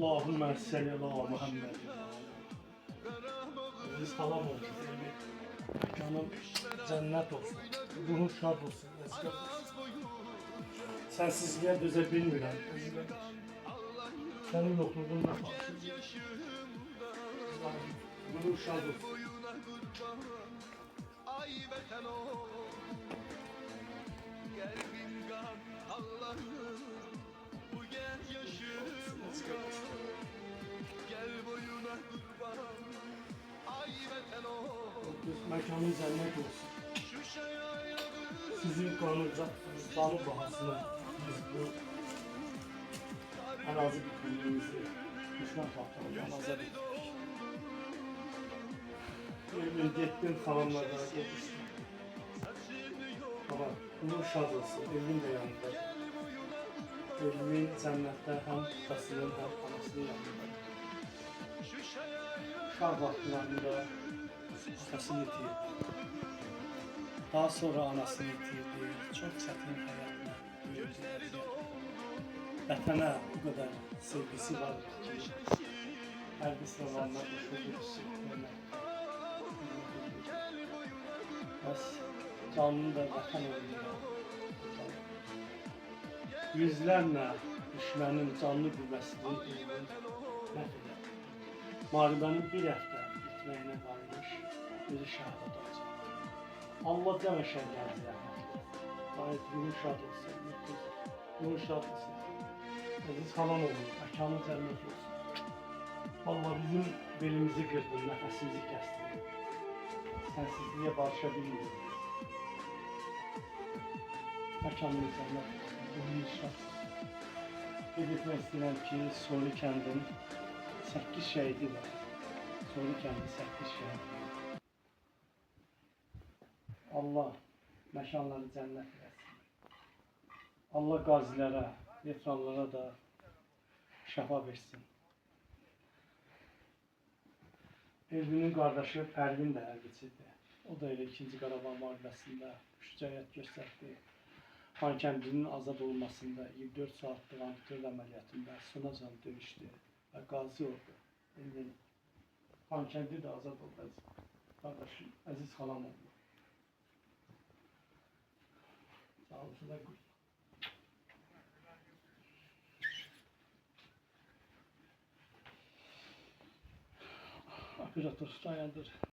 Allahümme salli ala Muhammed. Biz halam olsun. Canım cennet olsun. Ruhun şad olsun. Eski olsun. Sensizliğe düze bilmirəm. Senin yokluğunla kalsın. Ruhun şad olsun. Mekanın cennet olsun. Sizin kanun bahasına biz bu arazi bütünlüğümüzü düşman tahtalarından azad ettik. Evin gittim falanlardan yetiştim. Ama bunun şad olsun, evin de yanında. Evimin cennette hem atasının hem anasının yanında. Uşaq vaxtlarında atasını itirdi. Daha sonra anasını itirdi. Çok çətin həyatla yürüdü. Vətənə bu qədər sevgisi var ki, hər bir sınavlarına qoşuldu. Bəs canını da vətən uğrunda. Yüzlərlə düşmənin canlı qüvvəsini məhv edir. Müharibənin bir həftə bitməyinə qalmış, özü şəhadət olacaq. Allah cəmə şəhərləri zəhmətli. Gayet ruhun şad olsun, ruhun şad olsun. Aziz halam olur, məkanı cənnət olsun. Vallahi bizim belimizi qırdın, nəfəsimizi kəstin. Sənsizliyə barışa bilmiyoruz. Məkanı cənnət olsun, ruhun şad olsun. Qeyd etmək istəyirəm ki, Soli kəndin 8 şəhidi var. Soli kəndi 8 şəhidi var. Allah məkanları cənnət versin. Allah qazilərə, veteranlara da şəfa versin. Elvinin qardaşı Pərvin də hərbiçidir. O da elə 2-ci Qarabağ müharibəsində şücaət göstərdi. Xankəndinin azad olmasında 24 saatlıq antiterror əməliyyatında sonacan döyüşdü və qazi oldu. Elvin Xankəndi də azad oldu. Qardaşım, əziz xalam oldu. Sağ olsun da qoy. Operator dayandır.